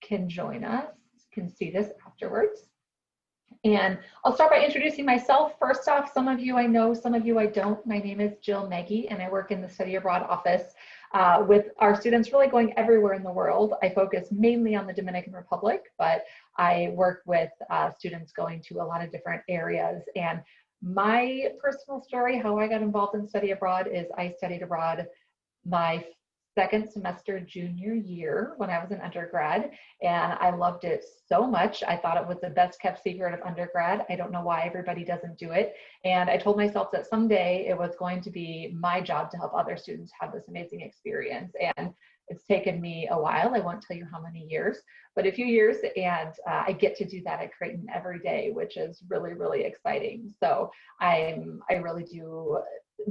can join us, can see this afterwards. And I'll start by introducing myself. First off, some of you I know, some of you I don't. My name is Jill Nagy, and I work in the Study Abroad office with our students really going everywhere in the world. I focus mainly on the Dominican Republic, but I work with students going to a lot of different areas. And my personal story, how I got involved in study abroad, is I studied abroad my second semester junior year when I was an undergrad, and I loved it so much. I thought it was the best kept secret of undergrad. I don't know why everybody doesn't do it. And I told myself that someday it was going to be my job to help other students have this amazing experience. And it's taken me a while. I won't tell you how many years, but a few years, and I get to do that at Creighton every day, which is really, really exciting. So I really do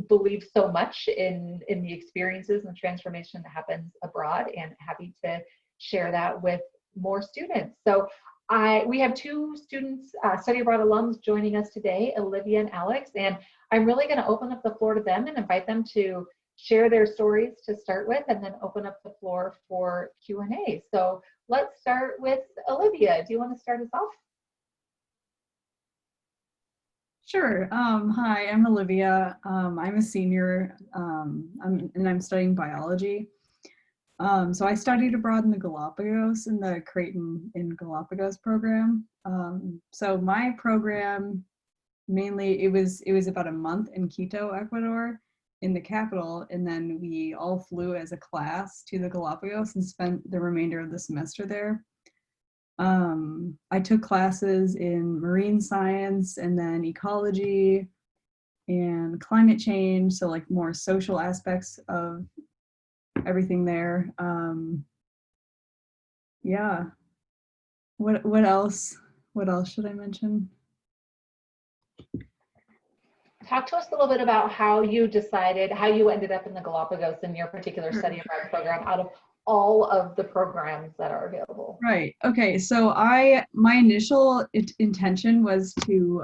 believe so much in the experiences and the transformation that happens abroad, and happy to share that with more students. So we have two students, study abroad alums, joining us today, Olivia and Alex, and I'm really going to open up the floor to them and invite them to share their stories to start with, and then open up the floor for Q&A. So let's start with Olivia. Do you want to start us off? Sure. Hi, I'm Olivia. I'm a senior, and I'm studying biology. So I studied abroad in the Galapagos, in the Creighton in Galapagos program. So my program, mainly, it was about a month in Quito, Ecuador, in the capital, and then we all flew as a class to the Galapagos and spent the remainder of the semester there. I took classes in marine science and then ecology and climate change, so like more social aspects of everything there. Yeah. What else? What else should I mention? Talk to us a little bit about how you decided, how you ended up in the Galapagos in your particular study abroad program out of all of the programs that are available. Right. Okay. So my initial intention was to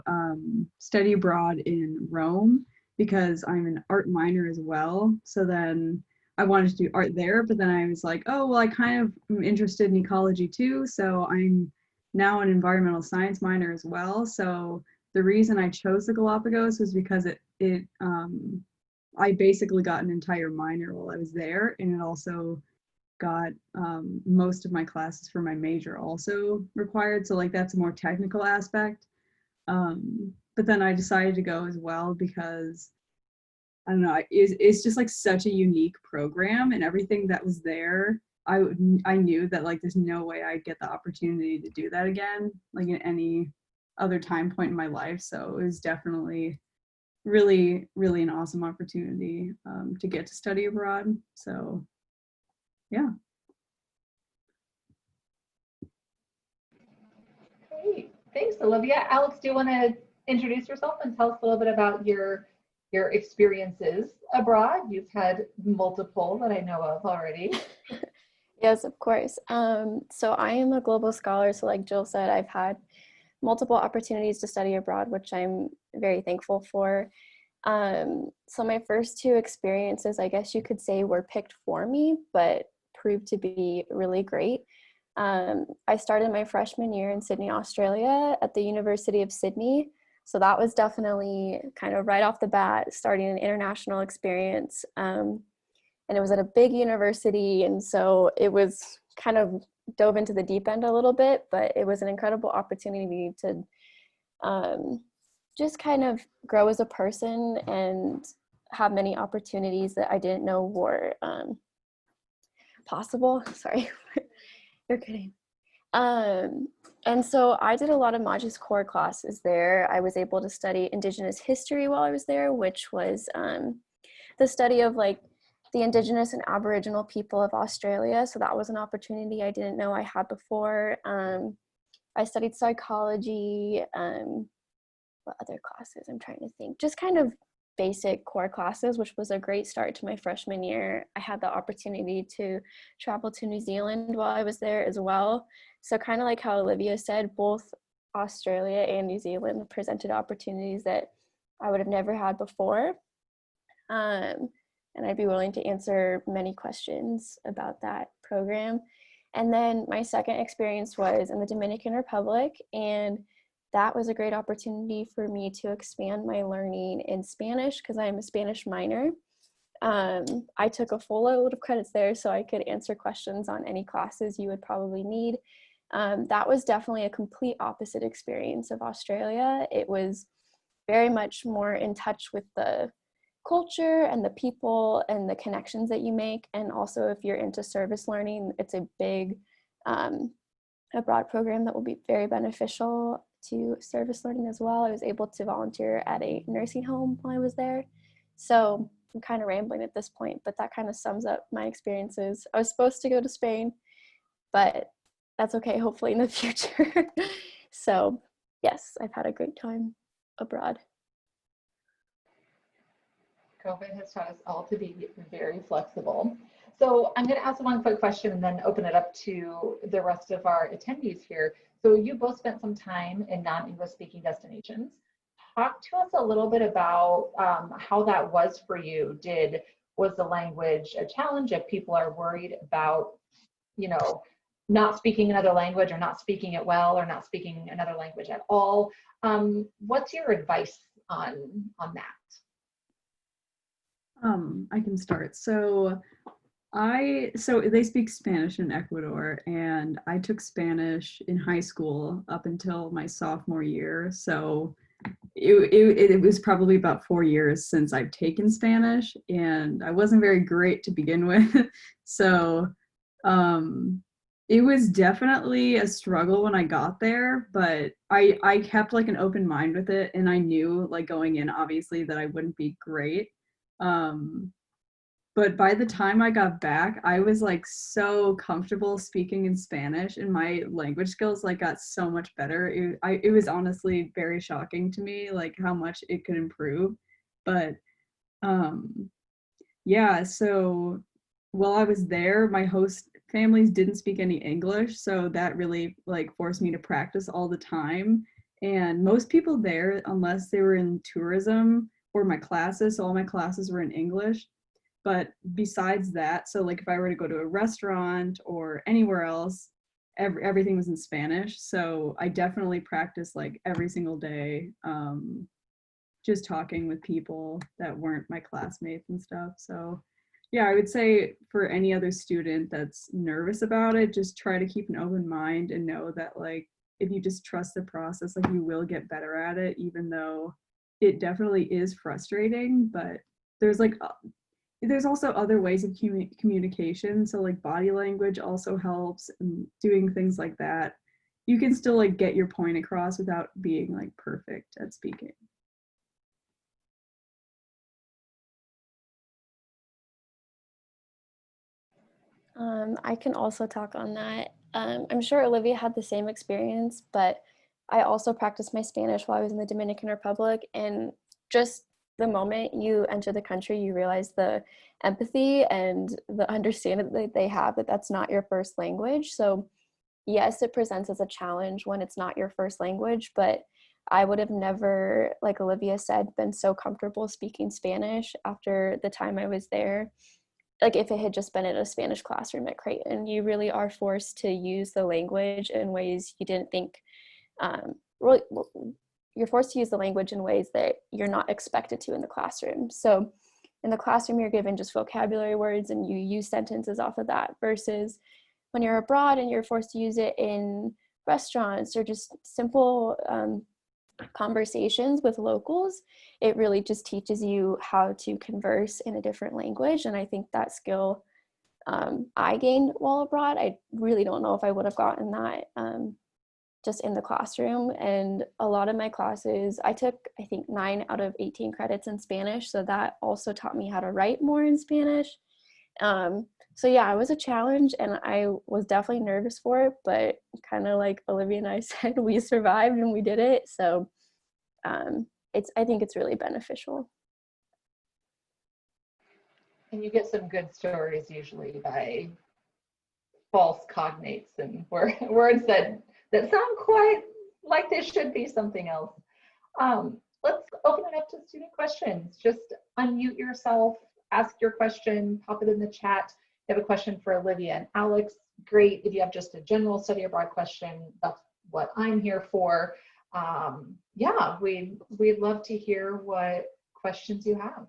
study abroad in Rome because I'm an art minor as well. So then I wanted to do art there, but then I was like, oh, well, I kind of am interested in ecology too. So I'm now an environmental science minor as well. So the reason I chose the Galapagos was because I basically got an entire minor while I was there, and it also got most of my classes for my major also required. So like that's a more technical aspect. But then I decided to go as well because I don't know, it's just like such a unique program, and everything that was there, I knew that like there's no way I'd get the opportunity to do that again, like in any other time point in my life. So it was definitely really, really an awesome opportunity to get to study abroad. So yeah. Great. Thanks, Olivia. Alex, do you want to introduce yourself and tell us a little bit about your experiences abroad? You've had multiple that I know of already. Yes, of course. So I am a global scholar. So like Jill said, I've had multiple opportunities to study abroad, which I'm very thankful for. So my first two experiences, I guess you could say, were picked for me, but proved to be really great. I started my freshman year in Sydney, Australia at the University of Sydney. So that was definitely kind of right off the bat, starting an international experience. And it was at a big university. And so it was kind of dove into the deep end a little bit, but it was an incredible opportunity to just kind of grow as a person and have many opportunities that I didn't know were possible. Sorry, you're kidding. And so I did a lot of Magis core classes there. I was able to study Indigenous history while I was there, which was the study of like the Indigenous and Aboriginal people of Australia. So that was an opportunity I didn't know I had before. I studied psychology. What other classes? I'm trying to think. Just kind of basic core classes, which was a great start to my freshman year. I had the opportunity to travel to New Zealand while I was there as well. So kind of like how Olivia said, both Australia and New Zealand presented opportunities that I would have never had before. And I'd be willing to answer many questions about that program. And then my second experience was in the Dominican Republic, and that was a great opportunity for me to expand my learning in Spanish because I'm a Spanish minor. I took a full load of credits there so I could answer questions on any classes you would probably need. That was definitely a complete opposite experience of Australia. It was very much more in touch with the culture and the people and the connections that you make. And also, if you're into service learning, it's a big abroad program that will be very beneficial to service learning as well. I was able to volunteer at a nursing home while I was there. So I'm kind of rambling at this point, but that kind of sums up my experiences. I was supposed to go to Spain, but that's okay, hopefully in the future. So yes, I've had a great time abroad. COVID has taught us all to be very flexible. So I'm going to ask one quick question and then open it up to the rest of our attendees here. So you both spent some time in non-English speaking destinations. Talk to us a little bit about how that was for you. Was the language a challenge if people are worried about, not speaking another language or not speaking it well or not speaking another language at all? What's your advice on that? I can start. So they speak Spanish in Ecuador, and I took Spanish in high school up until my sophomore year. So it was probably about 4 years since I've taken Spanish, and I wasn't very great to begin with. So it was definitely a struggle when I got there, but I kept like an open mind with it, and I knew like going in obviously that I wouldn't be great. But by the time I got back, I was like so comfortable speaking in Spanish, and my language skills like got so much better. It was honestly very shocking to me, like how much it could improve. But yeah, so while I was there, my host families didn't speak any English, so that really like forced me to practice all the time. And most people there, unless they were in tourism or my classes, so all my classes were in English. But besides that, so like if I were to go to a restaurant or anywhere else, everything was in Spanish. So I definitely practiced like every single day, just talking with people that weren't my classmates and stuff. So yeah, I would say for any other student that's nervous about it, just try to keep an open mind and know that like if you just trust the process, like you will get better at it, even though it definitely is frustrating. But there's also other ways of communication. So like body language also helps, and doing things like that. You can still like get your point across without being like perfect at speaking. I can also talk on that. I'm sure Olivia had the same experience, but I also practiced my Spanish while I was in the Dominican Republic. And just the moment you enter the country, you realize the empathy and the understanding that they have that that's not your first language. So yes, it presents as a challenge when it's not your first language, but I would have never, like Olivia said, been so comfortable speaking Spanish after the time I was there. Like if it had just been in a Spanish classroom at Creighton, you really are forced to use the language in ways you didn't think, really, you're forced to use the language in ways that you're not expected to in the classroom. So in the classroom, you're given just vocabulary words and you use sentences off of that, versus when you're abroad and you're forced to use it in restaurants or just simple conversations with locals, it really just teaches you how to converse in a different language. And I think that skill I gained while abroad, I really don't know if I would have gotten that just in the classroom. And a lot of my classes, I took, I think 9 out of 18 credits in Spanish. So that also taught me how to write more in Spanish. So yeah, it was a challenge and I was definitely nervous for it, but kind of like Olivia and I said, we survived and we did it. So I think it's really beneficial. And you get some good stories usually by false cognates and words that sound quite like they should be something else. Let's open it up to student questions. Just unmute yourself, ask your question, pop it in the chat. I have a question for Olivia and Alex. Great. If you have just a general study abroad question, that's what I'm here for. Yeah, we'd love to hear what questions you have.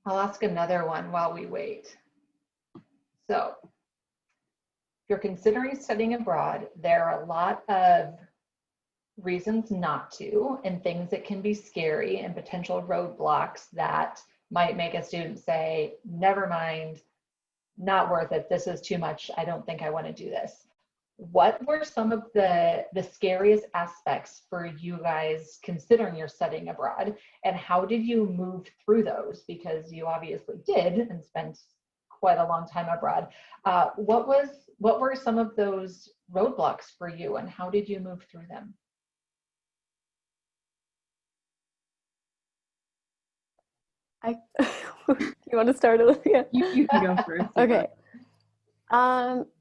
I'll ask another one while we wait. So, if you're considering studying abroad, there are a lot of reasons not to, and things that can be scary and potential roadblocks that might make a student say, never mind, not worth it, this is too much, I don't think I want to do this. What were some of the scariest aspects for you guys considering you're studying abroad, and how did you move through those? Because you obviously did and spent quite a long time abroad. What were some of those roadblocks for you, and how did you move through them? You want to start, Olivia? You can go first. Okay.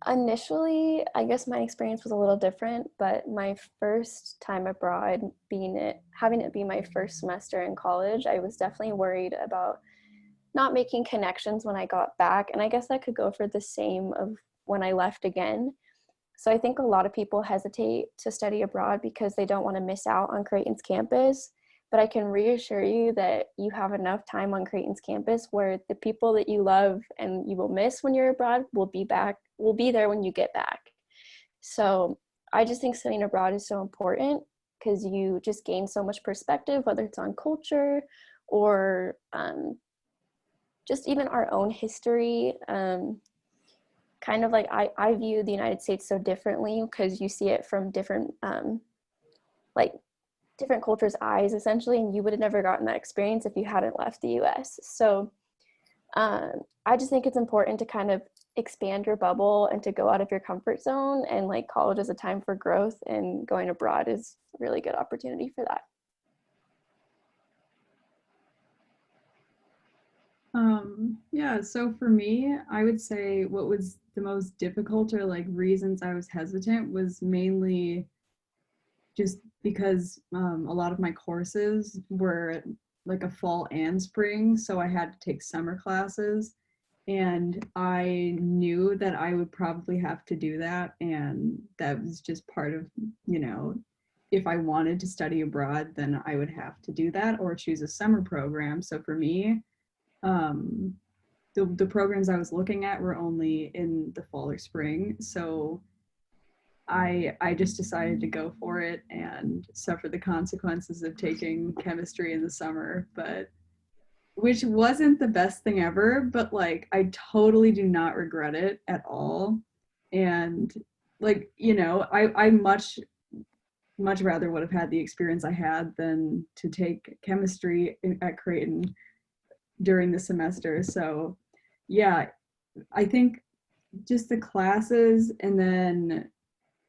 Initially, I guess my experience was a little different, but my first time abroad, having it be my first semester in college, I was definitely worried about not making connections when I got back. And I guess that could go for the same of when I left again. So I think a lot of people hesitate to study abroad because they don't want to miss out on Creighton's campus. But I can reassure you that you have enough time on Creighton's campus where the people that you love and you will miss when you're abroad will be there when you get back. So I just think studying abroad is so important because you just gain so much perspective, whether it's on culture or just even our own history. Kind of like I view the United States so differently because you see it from different different cultures' eyes, essentially, and you would have never gotten that experience if you hadn't left the US. So I just think it's important to kind of expand your bubble and to go out of your comfort zone, and like college is a time for growth, and going abroad is a really good opportunity for that. Yeah, so for me, I would say what was the most difficult, or like reasons I was hesitant, was mainly just because a lot of my courses were like a fall and spring, so I had to take summer classes, and I knew that I would probably have to do that, and that was just part of, if I wanted to study abroad, then I would have to do that or choose a summer program. So for me, the programs I was looking at were only in the fall or spring, so I just decided to go for it and suffer the consequences of taking chemistry in the summer, but which wasn't the best thing ever, but like I totally do not regret it at all. And like, I much rather would have had the experience I had than to take chemistry at Creighton during the semester. So yeah, I think just the classes and then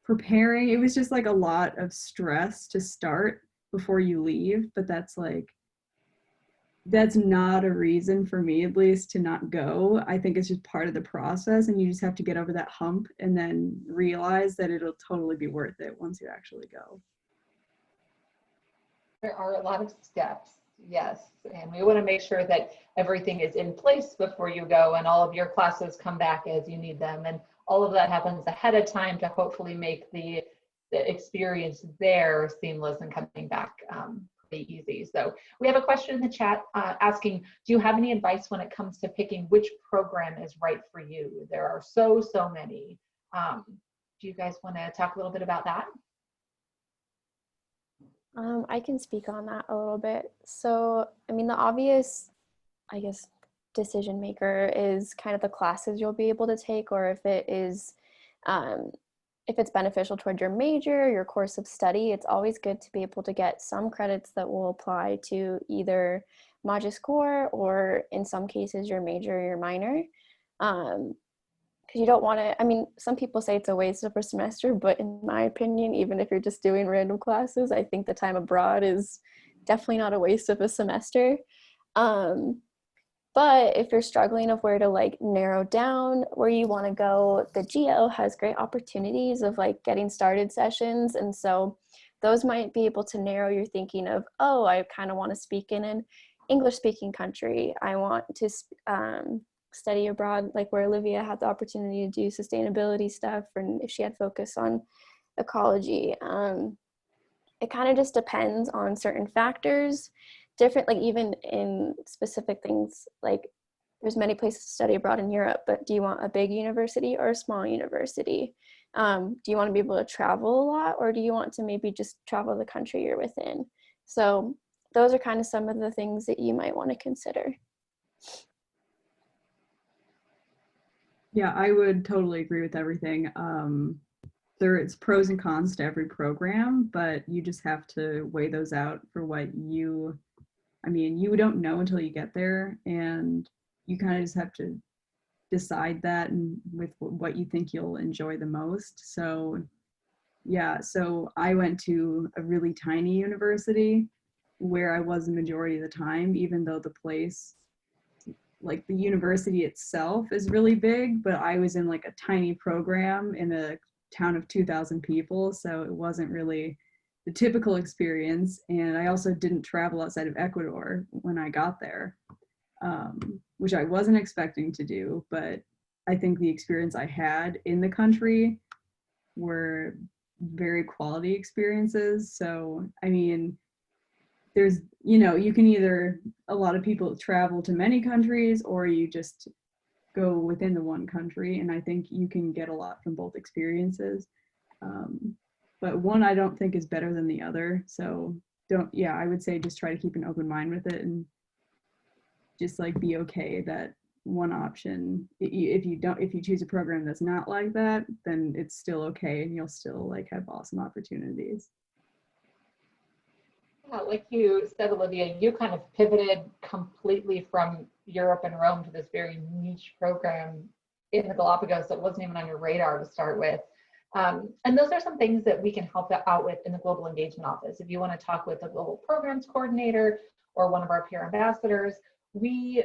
preparing, it was just like a lot of stress to start before you leave, but that's not a reason for me, at least, to not go. I think it's just part of the process, and you just have to get over that hump and then realize that it'll totally be worth it once you actually go. There are a lot of steps, yes, and we want to make sure that everything is in place before you go and all of your classes come back as you need them, and all of that happens ahead of time to hopefully make the experience there seamless and coming back pretty easy. So we have a question in the chat asking, do you have any advice when it comes to picking which program is right for you? There are so many. Do you guys want to talk a little bit about that? I can speak on that a little bit. So, I mean, the obvious, I guess, decision maker is kind of the classes you'll be able to take, or if it's beneficial toward your major, your course of study. It's always good to be able to get some credits that will apply to either Magis Core or, in some cases, your major or your minor. Because you don't want to, I mean, some people say it's a waste of a semester, but in my opinion, even if you're just doing random classes, I think the time abroad is definitely not a waste of a semester. But if you're struggling of where to like narrow down where you want to go, the GO has great opportunities of like getting started sessions. And so those might be able to narrow your thinking of, oh, I kind of want to speak in an English speaking country. I want to study abroad, like where Olivia had the opportunity to do sustainability stuff, and if she had focus on ecology. It kind of just depends on certain factors, different, like even in specific things, like there's many places to study abroad in Europe, but do you want a big university or a small university? Do you want to be able to travel a lot, or do you want to maybe just travel the country you're within? So those are kind of some of the things that you might want to consider. Yeah, I would totally agree with everything. It's pros and cons to every program, but you just have to weigh those out for you don't know until you get there, and you kind of just have to decide that and with what you think you'll enjoy the most. So yeah, so I went to a really tiny university where I was the majority of the time, even though the place, like the university itself is really big, but I was in like a tiny program in a town of 2,000 people, so it wasn't really the typical experience. And I also didn't travel outside of Ecuador when I got there, which I wasn't expecting to do, but I think the experience I had in the country were very quality experiences. So, I mean, there's, you can either, a lot of people travel to many countries, or you just go within the one country, and I think you can get a lot from both experiences. But one I don't think is better than the other. So I would say just try to keep an open mind with it, and just like be okay that one option, if you choose a program that's not like that, then it's still okay, and you'll still like have awesome opportunities. Yeah, like you said, Olivia, you kind of pivoted completely from Europe and Rome to this very niche program in the Galapagos that wasn't even on your radar to start with. And those are some things that we can help out with in the Global Engagement Office. If you want to talk with the Global Programs Coordinator or one of our peer ambassadors, we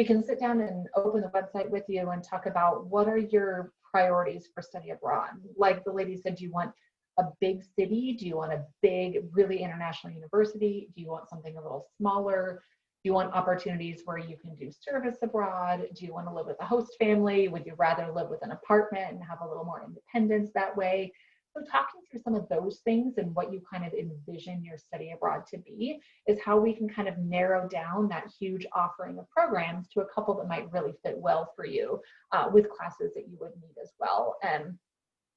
can sit down and open the website with you and talk about what are your priorities for study abroad. Like the lady said, do you want a big city? Do you want a big, really international university? Do you want something a little smaller? Do you want opportunities where you can do service abroad? Do you want to live with a host family? Would you rather live with an apartment and have a little more independence that way? So talking through some of those things and what you kind of envision your study abroad to be is how we can kind of narrow down that huge offering of programs to a couple that might really fit well for you, with classes that you would need as well. And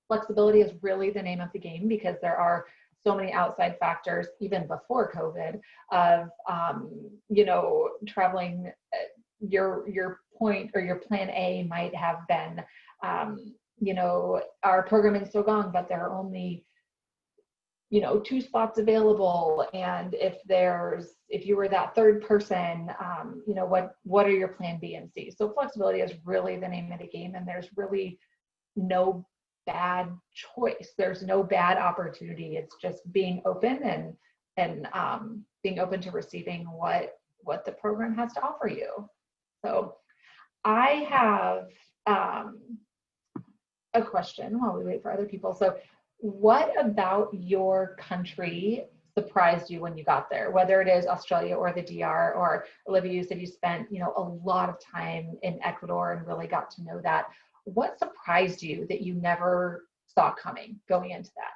flexibility is really the name of the game, because there are so many outside factors, even before COVID, of traveling. Your point or your plan A might have been, our program in Sogong, but there are only 2 spots available, and if you were that third person, what are your plan B and C? So flexibility is really the name of the game, and there's really no bad choice. There's no bad opportunity. It's just being open and being open to receiving what the program has to offer you. So I have a question while we wait for other people. So what about your country surprised you when you got there, whether it is Australia or the DR, or Olivia, you said you spent a lot of time in Ecuador and really got to know that. What surprised you that you never saw coming going into that?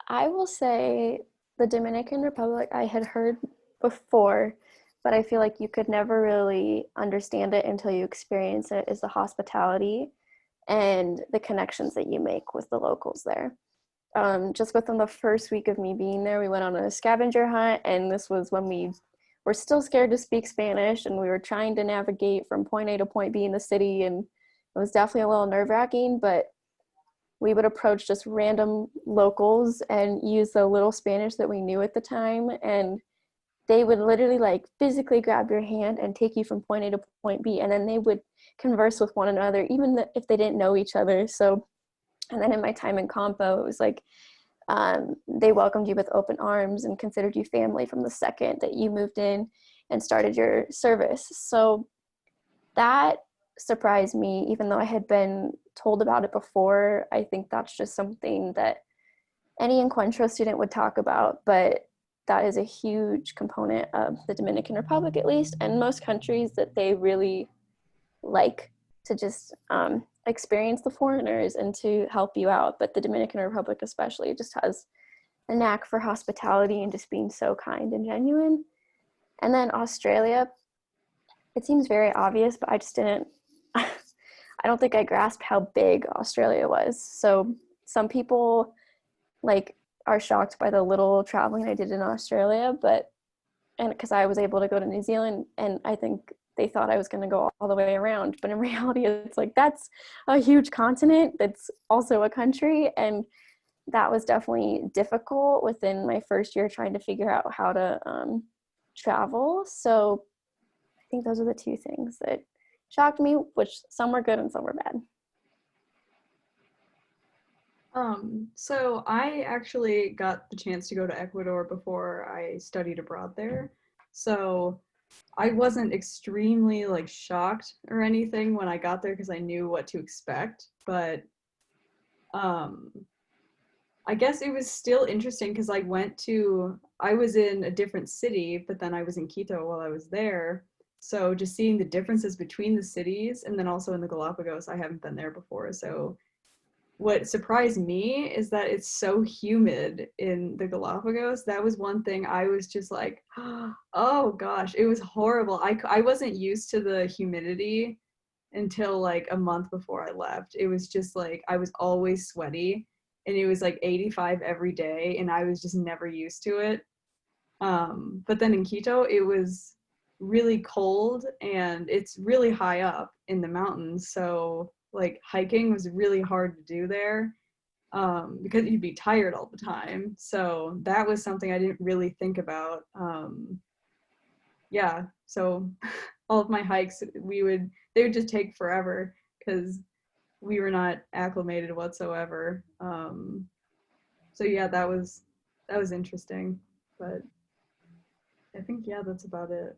I will say the Dominican Republic I had heard before, but I feel like you could never really understand it until you experience it, is the hospitality and the connections that you make with the locals there. Just within the first week of me being there, we went on a scavenger hunt, and this was when we were still scared to speak Spanish, and we were trying to navigate from point A to point B in the city, and it was definitely a little nerve-wracking, but we would approach just random locals and use the little Spanish that we knew at the time, and they would literally like physically grab your hand and take you from point A to point B, and then they would converse with one another, even if they didn't know each other. So And then in my time in Compo, it was like they welcomed you with open arms and considered you family from the second that you moved in and started your service. So that surprised me, even though I had been told about it before. I think that's just something that any Encuentro student would talk about, but that is a huge component of the Dominican Republic, at least, and most countries, that they really like to just experience the foreigners and to help you out. But the Dominican Republic especially just has a knack for hospitality and just being so kind and genuine. And then Australia, it seems very obvious, but I just didn't, I don't think I grasped how big Australia was. So some people like are shocked by the little traveling I did in Australia, and because I was able to go to New Zealand, and I think they thought I was going to go all the way around, but in reality it's like that's a huge continent that's also a country, and that was definitely difficult within my first year trying to figure out how to travel. So I think those are the two things that shocked me, which some were good and some were bad. So I actually got the chance to go to Ecuador before I studied abroad there. So I wasn't extremely like shocked or anything when I got there because I knew what to expect, but I guess it was still interesting because I was in a different city, but then I was in Quito while I was there. So just seeing the differences between the cities, and then also in the Galapagos, I haven't been there before. So what surprised me is that it's so humid in the Galapagos. That was one thing I was just like, oh gosh, it was horrible. I wasn't used to the humidity until like a month before I left. It was just like, I was always sweaty, and it was like 85 every day, and I was just never used to it. But then in Quito, it was really cold, and it's really high up in the mountains. So like hiking was really hard to do there, because you'd be tired all the time. So that was something I didn't really think about. Yeah, so all of my hikes, they would just take forever because we were not acclimated whatsoever. So yeah, that was interesting, but I think, yeah, that's about it.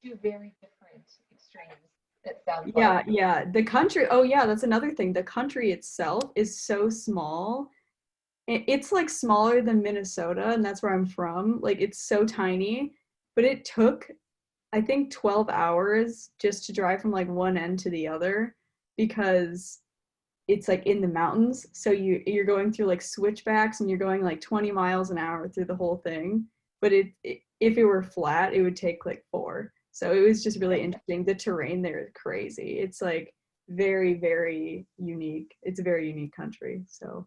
Two very different extremes, it sounds Yeah, like. yeah. The country, oh yeah, that's another thing. The country itself is so small. It's like smaller than Minnesota, and that's where I'm from. Like it's so tiny, but it took, I think, 12 hours just to drive from like one end to the other because it's like in the mountains. So you're going through like switchbacks, and you're going like 20 miles an hour through the whole thing. But if it were flat, it would take like 4. So it was just really interesting. The terrain there is crazy. It's like very, very unique. It's a very unique country. So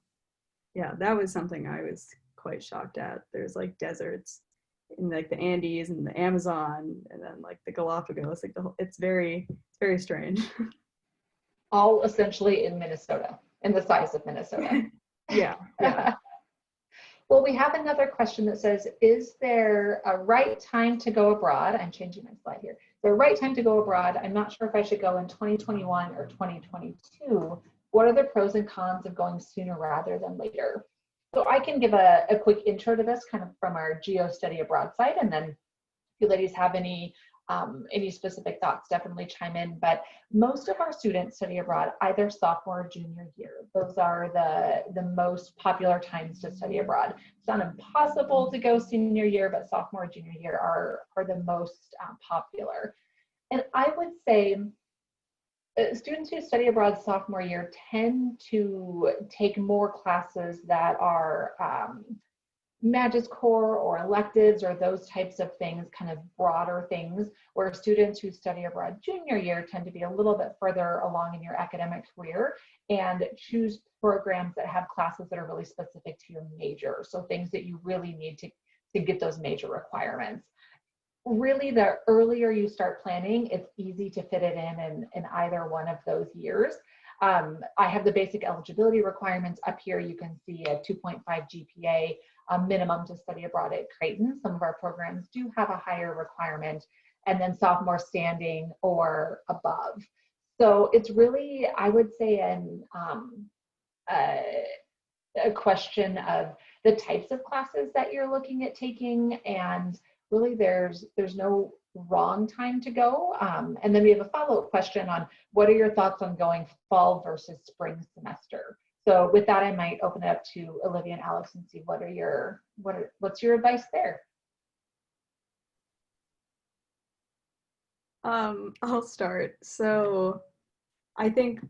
yeah, that was something I was quite shocked at. There's like deserts in like the Andes and the Amazon, and then like the Galapagos. Like it's very strange. All essentially in Minnesota, in the size of Minnesota. Yeah, yeah. Well, we have another question that says, is there a right time to go abroad? I'm changing my slide here. Is there a right time to go abroad? I'm not sure if I should go in 2021 or 2022. What are the pros and cons of going sooner rather than later? So I can give a quick intro to this kind of from our Geo Study Abroad side, and then if you ladies have any specific thoughts, definitely chime in. But most of our students study abroad either sophomore or junior year. Those are the most popular times to study abroad. It's not impossible to go senior year, but sophomore or junior year are the most popular. And I would say students who study abroad sophomore year tend to take more classes that are Magis Core or electives or those types of things, kind of broader things, where students who study abroad junior year tend to be a little bit further along in your academic career and choose programs that have classes that are really specific to your major. So things that you really need to get those major requirements. Really, the earlier you start planning, it's easy to fit it in either one of those years. I have the basic eligibility requirements up here. You can see a 2.5 GPA minimum to study abroad at Creighton. Some of our programs do have a higher requirement, and then sophomore standing or above. So it's really, I would say, a question of the types of classes that you're looking at taking, and really there's no wrong time to go. And then we have a follow-up question on what are your thoughts on going fall versus spring semester. So with that, I might open it up to Olivia and Alex and see what's your advice there? I'll start. So I think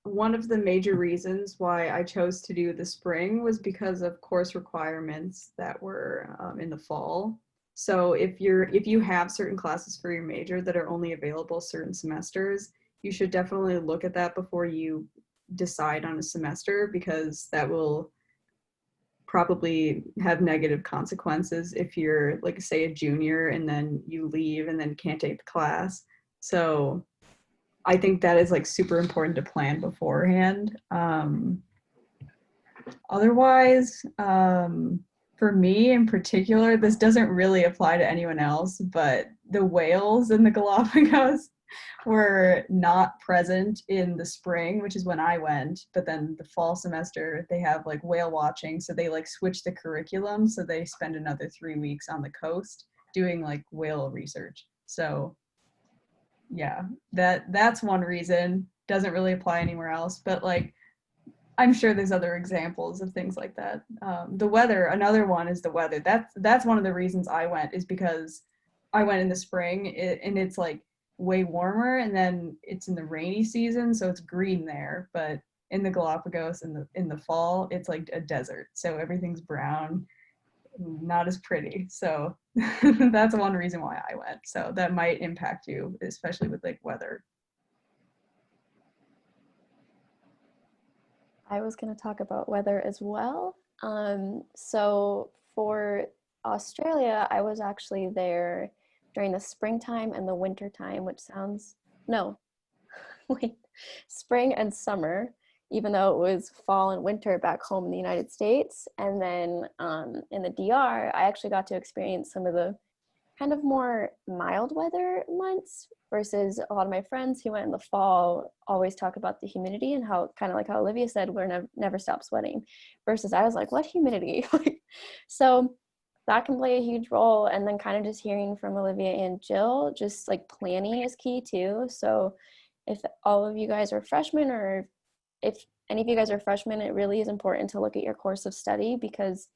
one of the major reasons why I chose to do the spring was because of course requirements that were in the fall. So if you have certain classes for your major that are only available certain semesters, you should definitely look at that before you decide on a semester, because that will probably have negative consequences if you're, like, say, a junior and then you leave and then can't take the class. So I think that is like super important to plan beforehand. Otherwise, for me in particular, this doesn't really apply to anyone else, but the whales in the Galapagos were not present in the spring, which is when I went, but then the fall semester they have like whale watching, so they like switch the curriculum, so they spend another 3 weeks on the coast doing like whale research. So yeah, that's one reason. Doesn't really apply anywhere else, but like I'm sure there's other examples of things like that. The weather, another one is the weather. That's one of the reasons I went, is because I went in the spring and it's like way warmer, and then it's in the rainy season, so it's green there. But in the Galapagos in the fall, it's like a desert, so everything's brown, not as pretty. So that's one reason why I went. So that might impact you, especially with like weather. I was going to talk about weather as well. So for Australia, I was actually there during the springtime and the winter time, which sounds, no, wait, spring and summer, even though it was fall and winter back home in the United States. And then in the DR, I actually got to experience some of the kind of more mild weather months, versus a lot of my friends who went in the fall always talk about the humidity and how, kind of like how Olivia said, we're never stop sweating, versus I was like, what humidity? So that can play a huge role. And then kind of just hearing from Olivia and Jill, just like planning is key too. So if all of you guys are freshmen, or if any of you guys are freshmen, it really is important to look at your course of study, because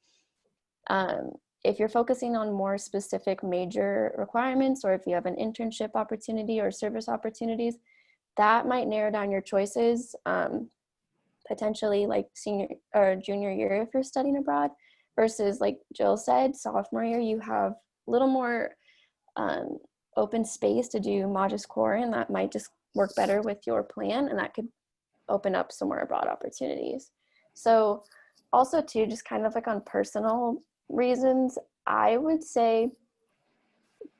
if you're focusing on more specific major requirements, or if you have an internship opportunity or service opportunities, that might narrow down your choices, potentially like senior or junior year if you're studying abroad, versus like Jill said, sophomore year, you have a little more open space to do Magis Core, and that might just work better with your plan, and that could open up some more abroad opportunities. So also too, just kind of like on personal reasons, I would say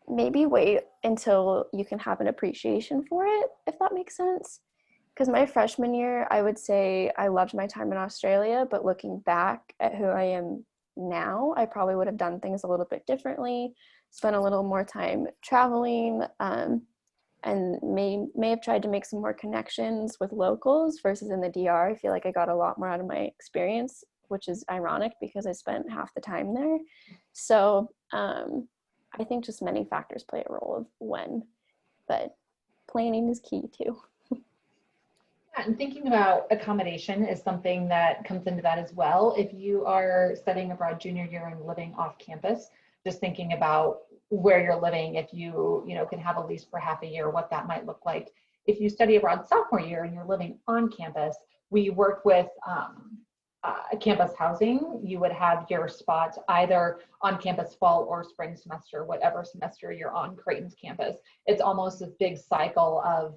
maybe wait until you can have an appreciation for it, if that makes sense. Because my freshman year, I would say I loved my time in Australia, but looking back at who I am now, I probably would have done things a little bit differently, spent a little more time traveling, and may have tried to make some more connections with locals, versus in the DR. I feel like I got a lot more out of my experience, which is ironic because I spent half the time there. So I think just many factors play a role of when, but planning is key too. Yeah, and thinking about accommodation is something that comes into that as well. If you are studying abroad junior year and living off campus, just thinking about where you're living, if you can have a lease for half a year, what that might look like. If you study abroad sophomore year and you're living on campus, we work with campus housing. You would have your spot either on campus fall or spring semester, whatever semester you're on Creighton's campus. It's almost this big cycle of,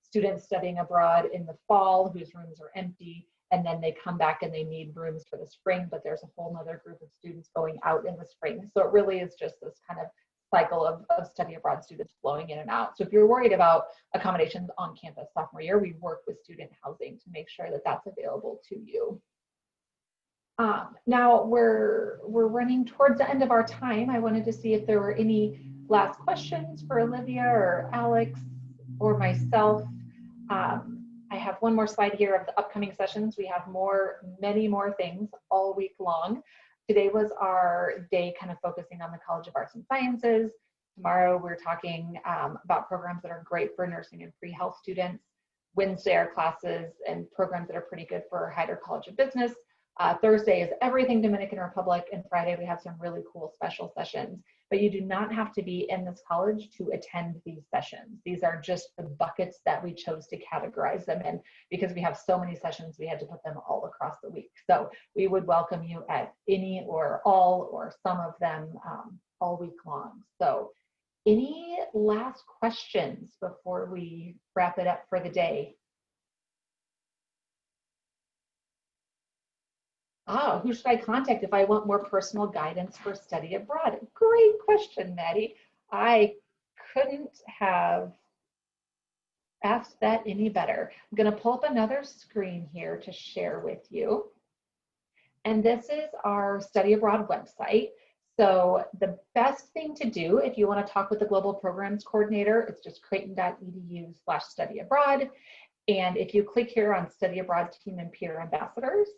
students studying abroad in the fall whose rooms are empty, and then they come back and they need rooms for the spring, but there's a whole nother group of students going out in the spring. So it really is just this kind of cycle of study abroad students flowing in and out. So if you're worried about accommodations on campus sophomore year, we work with student housing to make sure that that's available to you. Now we're running towards the end of our time. I wanted to see if there were any last questions for Olivia or Alex or myself. I have one more slide here of the upcoming sessions. We have many more things all week long. Today was our day kind of focusing on the College of Arts and Sciences. Tomorrow we're talking about programs that are great for nursing and pre-health students. Wednesday are classes and programs that are pretty good for Hyder College of Business. Thursday is everything Dominican Republic, and Friday we have some really cool special sessions. But you do not have to be in this college to attend these sessions. These are just the buckets that we chose to categorize them in because we have so many sessions, we had to put them all across the week. So we would welcome you at any or all or some of them all week long. So any last questions before we wrap it up for the day? Who should I contact if I want more personal guidance for study abroad? Great question, Maddie. I couldn't have asked that any better. I'm going to pull up another screen here to share with you. And this is our study abroad website. So the best thing to do if you want to talk with the Global Programs Coordinator, it's just creighton.edu/study abroad. And if you click here on Study Abroad Team and Peer Ambassadors,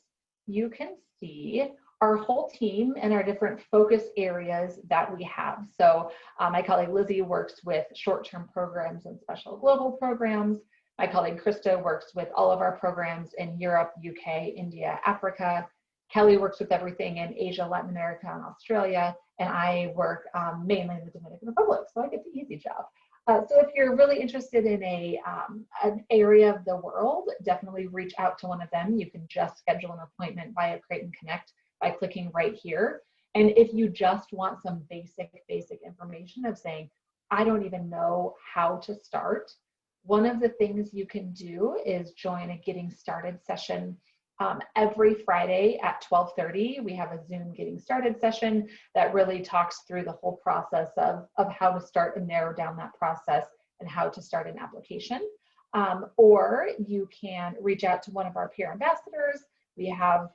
you can see our whole team and our different focus areas that we have. So my colleague Lizzie works with short-term programs and special global programs. My colleague Krista works with all of our programs in Europe, UK, India, Africa. Kelly works with everything in Asia, Latin America, and Australia. And I work mainly in the Dominican Republic, so I get the easy job. So if you're really interested in an area of the world, definitely reach out to one of them. You can just schedule an appointment via Creighton Connect by clicking right here. And if you just want some basic information of saying, I don't even know how to start, one of the things you can do is join a Getting Started session. Every Friday at 12:30, we have a Zoom Getting Started session that really talks through the whole process of how to start and narrow down that process and how to start an application. Or you can reach out to one of our peer ambassadors. We have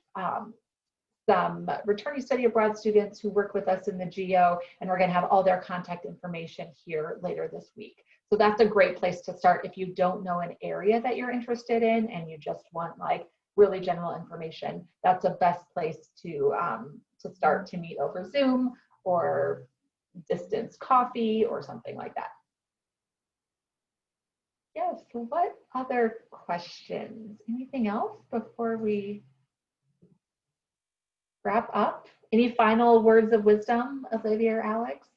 some returning study abroad students who work with us in the GEO, and we're going to have all their contact information here later this week. So that's a great place to start if you don't know an area that you're interested in and you just want like really general information. That's the best place to start to meet over Zoom or distance coffee or something like that. Yes, so what other questions? Anything else before we wrap up? Any final words of wisdom, Olivia or Alex?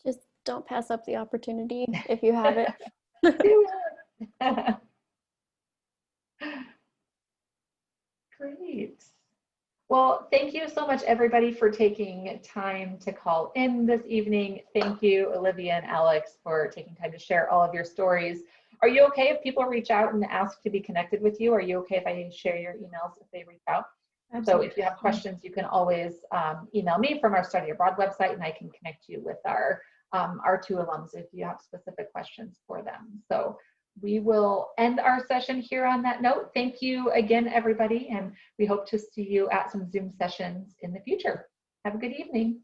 Just don't pass up the opportunity if you have it. Do it. Great. Well, thank you so much, everybody, for taking time to call in this evening. Thank you, Olivia and Alex, for taking time to share all of your stories. Are you okay if people reach out and ask to be connected with you? Are you okay if I share your emails if they reach out? Absolutely. So if you have questions, you can always email me from our Study Abroad website, and I can connect you with our two alums if you have specific questions for them. So we will end our session here on that note. Thank you again, everybody, and we hope to see you at some Zoom sessions in the future. Have a good evening.